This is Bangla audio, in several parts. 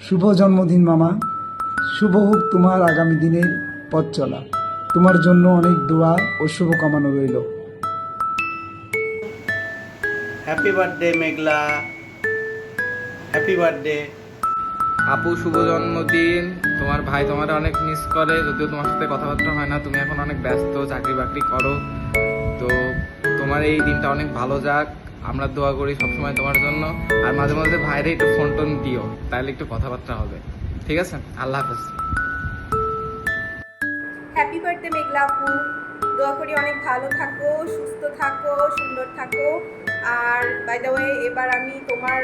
শুভ জন্মদিন মামা, শুভ হোক তোমার আগামী দিনের পথ চলা। তোমার জন্য অনেক দোয়া ও শুভকামনা রইল। হ্যাপি বার্থডে মেঘলা, হ্যাপি বার্থডে। আপু শুভ জন্মদিন। তোমার ভাই তোমার অনেক মিস করে, যদিও তোমার সাথে কথাবার্তা হয় না, তুমি এখন অনেক ব্যস্ত, চাকরি বাকরি করো। তো তোমার এই দিনটা অনেক ভালো যাক, আমরা দোয়া করি সবসময় তোমার জন্য। আর মাঝে মাঝে ভাইরে একটু ফোন টোন দিও, তাহলে একটু কথাবার্তা হবে। ঠিক আছে, আল্লাহ হাফেজ। হ্যাপি বার্থডে মেঘলা আপু, দোয়া করি অনেক ভালো থাকো, সুস্থ থাকো, সুন্দর থাকো। আর বাই দ্য ওয়ে, এবার আমি তোমার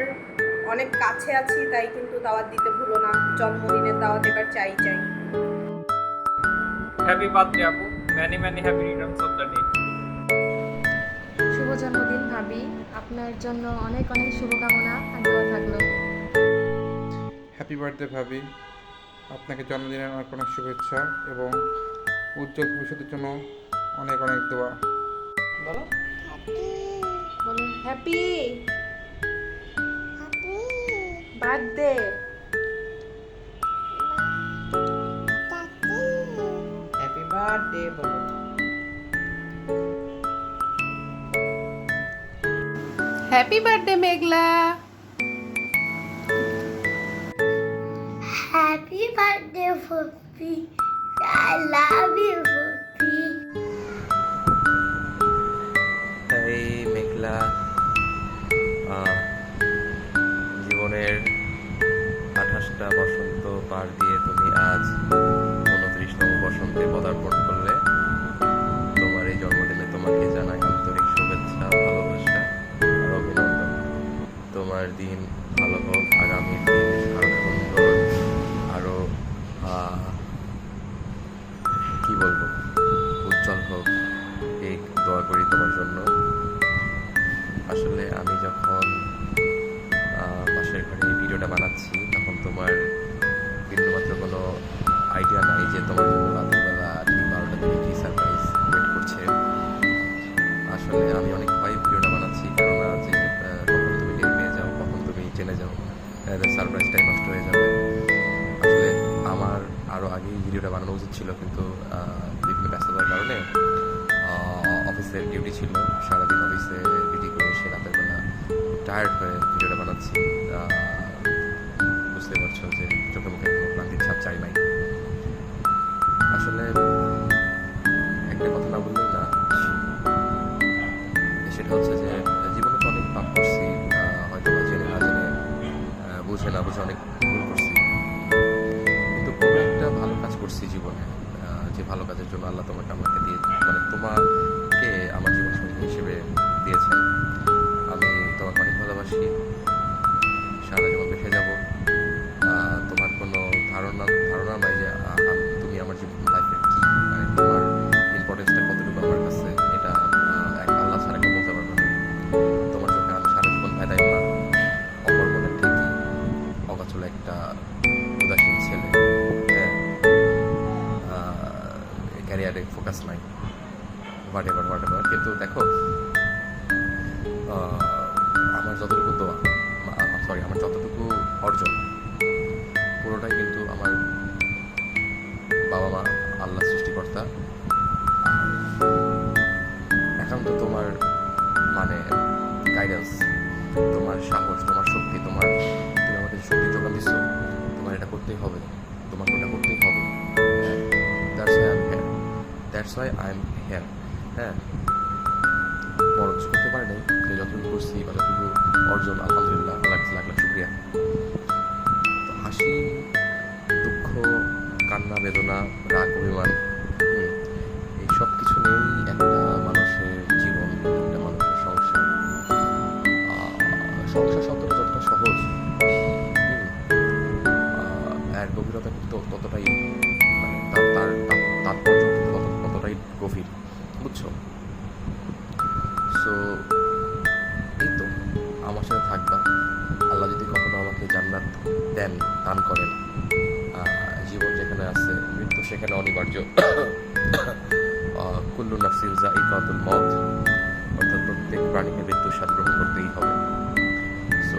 অনেক কাছে আছি, তাই কিন্তু দাওয়াত দিতে ভুলো না। জন্মদিনের দাওয়াত এবার চাই। হ্যাপি বার্থডে আপু, many many happy returns of the day. শুভ জন্মদিন ভাবি, আপনার জন্য অনেক অনেক শুভকামনা আর দোয়া থাকলো। হ্যাপি বার্থডে ভাবি, আপনাকে জন্মদিনের অনেক অনেক শুভেচ্ছা এবং উজ্জ্বল ভবিষ্যতের জন্য অনেক অনেক দোয়া। বলো বলো হ্যাপি বার্থডে। হ্যাপি বার্থডে বলো। Happy birthday Meghla. Happy birthday, Puppy. I love you, Puppy. এই মেঘলা, জীবনের 28টা বসন্ত পার দিয়ে তুমি আজ 29তম বসন্তে পদার্পণ করলে। তোমার এই জন্মদিনে তোমাকে জানাই আন্তরিক শুভেচ্ছা, ভালোবাসা আর অভিনন্দন। তোমার দিন ভালো হোক, আগামী দিন আরো সুন্দর, আরো কি বলবো, উজ্জ্বল হোক, এই দোয়া করি তোমার জন্য। আসলে আমি যখন পাশের ঘরে এই ভিডিওটা বানাচ্ছি, তখন তোমার বিন্দুমাত্র কোনো আইডিয়া নাই যে তোমার জন্য রাত্রিবেলা ঠিক 12টা থেকে কী সারপ্রাইজ ওয়েট করছে। আসলে আমি অনেক ভয় ভিডিওটা বানাচ্ছি, কেননা যে কখন তুমি টের পেয়ে যাও, কখন তুমি জেনে যাও, সারপ্রাইজটাই নষ্ট হয়ে যাবে। আসলে আমার আরও আগেই ভিডিওটা বানানো উচিত ছিল, কিন্তু বিভিন্ন ব্যস্ততার কারণে অফিসের ডিউটি ছিল, সারাদিন অফিসে ডিউটি করে এসে রাতের বেলা টায়ার্ড হয়ে ভিডিওটা বানাচ্ছি। বুঝতে পারছো যে চোখে মুখে কোনো ক্লান্তির ছাপ চাই নাই। আসলে একটা কথা না বললেই না, সেটা হচ্ছে যে জীবনে তো অনেক পাপ করছি, হয়তো জেনে না জেনে, বুঝে না বুঝে অনেক ভুল করছি, কিন্তু কোনো একটা ভালো কাজ করছি জীবনে, যে ভালো কাজের জন্য আল্লাহ তোমাকে আমাকে দিয়ে, মানে তোমাকে আমার জীবন সঙ্গী হিসেবে দিয়েছেন। আমি তোমাকে অনেক ভালোবাসি, সারা জীবন বেঁচে যাব। তোমার কোনো ধারণা নাই যে তুমি আমার জীবন লাইফের কী, মানে তোমার ইম্পর্টেন্সটা কতটুকু আমার কাছে, এটা এক আল্লাহ ছাড়া কেউ বলতে পারবে না। তোমার চোখে আমি সারা জীবন ভেদাই না, অপর মনে ঠিকই অগাচলে একটা উদাসীন ছেলে, হ্যাঁ, ক্যারিয়ারে ফোকাস নাই, হোয়াট এভার। কিন্তু দেখো, আমার যতটুকু দোয়া, আমার যতটুকু অর্জন, পুরোটাই কিন্তু আমার বাবা মা, আল্লাহ সৃষ্টিকর্তা, একান্ত তোমার মানে গাইডেন্স, তোমার সাহস, তোমার শক্তি, তুমি আমাকে শক্তি যোগান দিচ্ছ, তোমার এটা করতেই হবে, তোমাকে ওটা করতেই হবে। That's why I am here. হ্যাঁ, বড় কিছু করতে পারে নাই, যতটুকু করছি বা যতটুকু অর্জন, আলহামদুলিল্লাহ, লাখ লাখ শুক্রিয়া। তো হাসি, দুঃখ, কান্না, বেদনা, রাগ, অভিমান, এই সব কিছু নিয়েই একটা মানুষের জীবন, একটা মানুষের সংসার। সংসার শব্দটা যতটা সহজ, এর গভীরতা কিন্তু ততটাই, মানে তার তাৎপর্য কিন্তু ততটাই গভীর, বুঝছো? সো এই তো, আমার সাথে থাকবা। আল্লাহ যদি কখনো আমাকে জান্নাত দেন, দান করেন, জীবন যেখানে আছে মৃত্যু সেখানে অনিবার্য। কুল্লু নাফসিন যায়িকাতুল মউত, অর্থাৎ প্রত্যেক প্রাণীকে মৃত্যুর স্বাদ গ্রহণ করতেই হবে। সো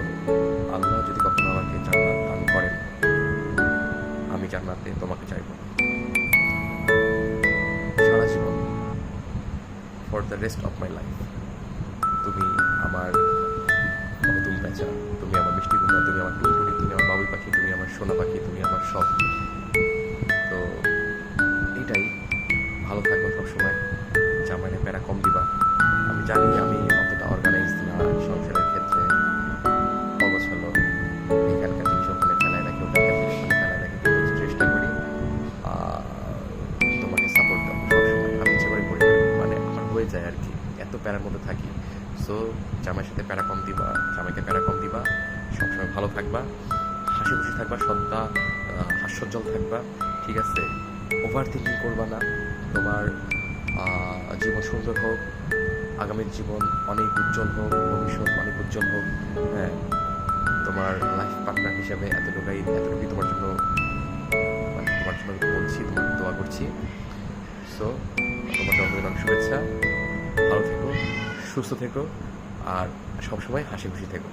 আল্লাহ যদি কখনো আমাকে জান্নাত দান করেন, জান্নাতে তোমাকে চাইবো সারা জীবন, for the rest of my life. তুমি আমার নতুন পেঁচা, তুমি আমার মিষ্টি কুমড়া, তুমি আমার টুনটুনি, তুমি আমার বাবুই পাখি, তুমি আমার সোনা পাখি, তুমি আমার সব। তো এইটাই, ভালো থাকবো সবসময়, জামাইনে প্যারা কম দিবা। আমি জানি আমি অতটা অর্গানাইজ না সংসারের ক্ষেত্রে, অগোছালো, এখানকার জিনিস ওখানে ফেলায় রাখি, ওখানকার জিনিস ওখানে ফেলায় রাখি, কিন্তু চেষ্টা করি তোমাকে সাপোর্ট দেবো সবসময়। আমি ইচ্ছে করে করি না, মানে আমার হয়ে যায় আর কি, এত প্যারার মধ্যে থাকি। সো জামাইয়ের সাথে প্যারা কম দিবা, জামাইকে প্যারা কম দিবা, সবসময় ভালো থাকবা, হাসি খুশি থাকবা, সদা হাস্যোজ্জ্বল থাকবা, ঠিক আছে? ওভার থিঙ্কিং করবা না। তোমার জীবন সুন্দর হোক, আগামীর জীবন অনেক উজ্জ্বল হোক, ভবিষ্যৎ অনেক উজ্জ্বল হোক। হ্যাঁ, তোমার লাইফ পার্টনার হিসাবে এতটুকুই তোমার জন্য, মানে তোমার জন্য বলছি, তোমার দোয়া করছি। সো তোমার জন্মদিন অনেক শুভেচ্ছা, ভালো থেকো, সুস্থ থেকো, আর সবসময় হাসি খুশি থেকো।